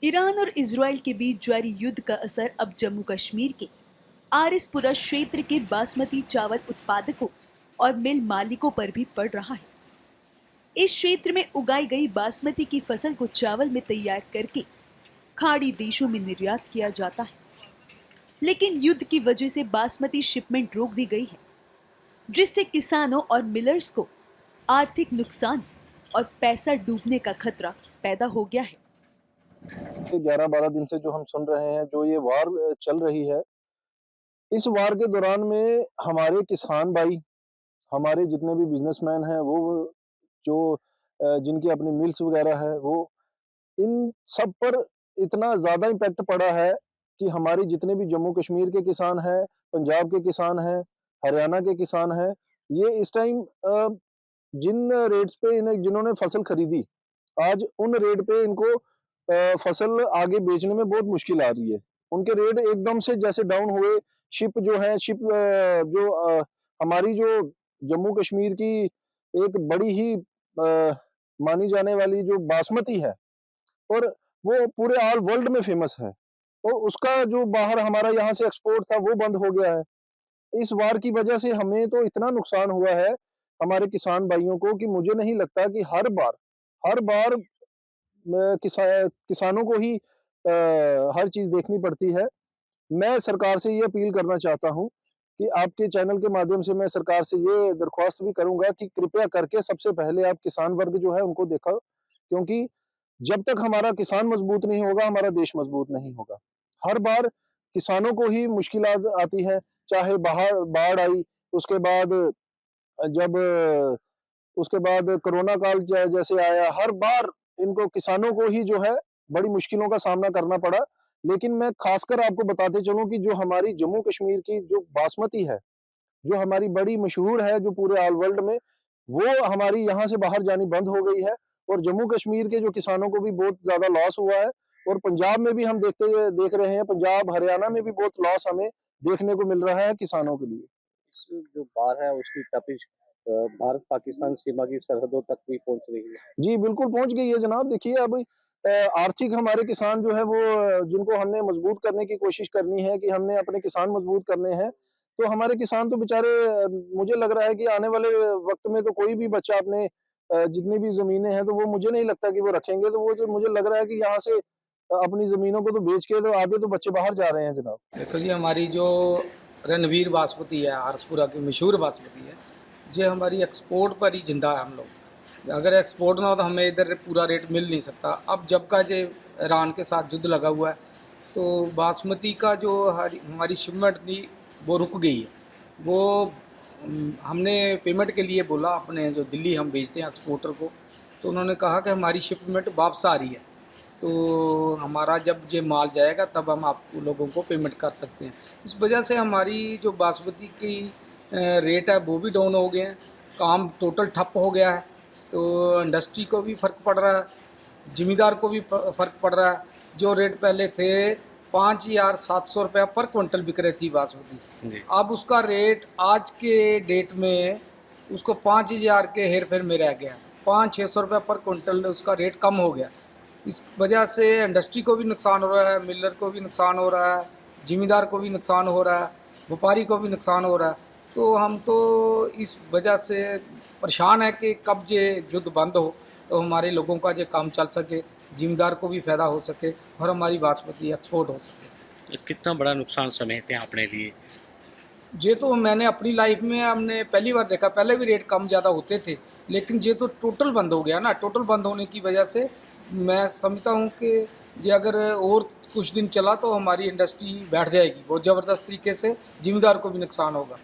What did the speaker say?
Iran और Israel के बीच जारी युद्ध का असर अब जम्मू कश्मीर के आरएसपुरा क्षेत्र के बासमती चावल उत्पादकों और मिल मालिकों पर भी पड़ रहा है। इस क्षेत्र में उगाई गई बासमती की फसल को चावल में तैयार करके खाड़ी देशों में निर्यात किया जाता है, लेकिन युद्ध की वजह से बासमती शिपमेंट रोक दी गई है, जिससे किसानों और मिलर्स को आर्थिक नुकसान और पैसा डूबने का खतरा पैदा हो गया है। 11-12 दिन से जो हम सुन रहे हैं, जो ये वार चल रही है, इस वार के दौरान में हमारे किसान भाई, हमारे जितने भी बिज़नेसमैन हैं, वो जो जिनकी अपनी मिल्स वगैरह है, वो इन सब पर इतना ज़्यादा इम्पैक्ट पड़ा है कि हमारे जितने भी जम्मू कश्मीर के किसान हैं, पंजाब के किसान हैं, हरियाणा के किसान हैं, ये इस टाइम जिन रेट्स पे जिन्होंने फसल खरीदी, आज उन रेट पे इनको फसल आगे बेचने में बहुत मुश्किल आ रही है। उनके रेट एकदम से जैसे डाउन हुए, शिप जो है, हमारी जो जम्मू कश्मीर की एक बड़ी ही मानी जाने वाली जो बासमती है, और वो पूरे ऑल वर्ल्ड में फेमस है, तो उसका जो बाहर हमारा यहाँ से एक्सपोर्ट था, वो बंद हो गया है। इस वार की वजह से हमें तो इतना नुकसान हुआ है, हमारे किसान भाइयों को, कि मुझे नहीं लगता कि हर बार किसानों को ही हर चीज़ देखनी पड़ती है। मैं सरकार से ये अपील करना चाहता हूँ कि आपके चैनल के माध्यम से मैं सरकार से ये दरख्वास्त भी करूँगा कि कृपया करके सबसे पहले आप किसान वर्ग जो है उनको देखो, क्योंकि जब तक हमारा किसान मजबूत नहीं होगा, हमारा देश मजबूत नहीं होगा। हर बार किसानों को ही मुश्किलात आती है, चाहे बाहर बाढ़ आई, उसके बाद जब उसके बाद कोरोना काल जैसे आया, हर बार इनको किसानों को ही जो है बड़ी मुश्किलों का सामना करना पड़ा। लेकिन मैं खासकर आपको बताते चलूँ कि जो हमारी जम्मू कश्मीर की जो बासमती है, जो हमारी बड़ी मशहूर है, जो पूरे ऑल वर्ल्ड में, वो हमारी यहाँ से बाहर जानी बंद हो गई है, और जम्मू कश्मीर के जो किसानों को भी बहुत ज़्यादा लॉस हुआ है, और पंजाब में भी हम देख रहे हैं, पंजाब, हरियाणा में भी बहुत लॉस हमें देखने को मिल रहा है किसानों के लिए। इस जो बाढ़ है उसकी तपिश भारत-पाकिस्तान सीमा की सरहदों तक भी पहुँच रही है। जी, बिल्कुल पहुँच गई है जनाब। देखिए अब आर्थिक हमारे किसान जो है वो जिनको हमने मजबूत करने की कोशिश करनी है, कि हमने अपने किसान मजबूत करने हैं, तो हमारे किसान तो बेचारे, मुझे लग रहा है कि आने वाले वक़्त में तो कोई भी बच्चा अपने जितनी भी ज़मीनें हैं, तो वो मुझे नहीं लगता कि वो रखेंगे, तो वो जो मुझे लग रहा है कि यहाँ से अपनी ज़मीनों को तो बेच के तो आधे तो बच्चे बाहर जा रहे हैं जनाब। देखो जी, हमारी जो रणवीर बासमती है, आरसपुरा की मशहूर बासमती है, ये हमारी एक्सपोर्ट पर ही जिंदा है। हम लोग अगर एक्सपोर्ट ना हो तो हमें इधर पूरा रेट मिल नहीं सकता। अब जब का ये ईरान के साथ युद्ध लगा हुआ है, तो बासमती का जो हमारी शिपमेंट थी वो रुक गई है। वो हमने पेमेंट के लिए बोला अपने जो दिल्ली हम भेजते हैं एक्सपोर्टर को, तो उन्होंने कहा कि हमारी शिपमेंट वापस आ रही है, तो हमारा जब ये माल जाएगा तब हम आप लोगों को पेमेंट कर सकते हैं। इस वजह से हमारी जो बासमती की रेट है वो भी डाउन हो गए हैं, काम टोटल ठप हो गया है, तो इंडस्ट्री को भी फ़र्क पड़ रहा है, ज़मींदार को भी फ़र्क पड़ रहा है। जो रेट पहले थे 5,700 रुपया पर क्विंटल बिक रही थी बासमती, अब उसका रेट आज के डेट में उसको 5,000 के हेर फेर में रह गया। 500-600 रुपया पर क्विंटल उसका रेट कम हो गया। इस वजह से इंडस्ट्री को भी नुकसान हो रहा है, मिलर को भी नुकसान हो रहा है, ज़मींदार को भी नुकसान हो रहा है, व्यापारी को भी नुकसान हो रहा है। तो हम तो इस वजह से परेशान है कि कब ये युद्ध बंद हो तो हमारे लोगों का ये काम चल सके, ज़मींदार को भी फ़ायदा हो सके और हमारी बासमती एक्सपोर्ट हो सके। कितना बड़ा नुकसान समझते हैं अपने लिए? ये तो मैंने अपनी लाइफ में हमने पहली बार देखा। पहले भी रेट कम ज़्यादा होते थे, लेकिन ये तो टोटल बंद हो गया ना। टोटल बंद होने की वजह से मैं समझता हूँ कि ये अगर और कुछ दिन चला तो हमारी इंडस्ट्री बैठ जाएगी बहुत ज़बरदस्त तरीके से, ज़िम्मेदार को भी नुकसान होगा।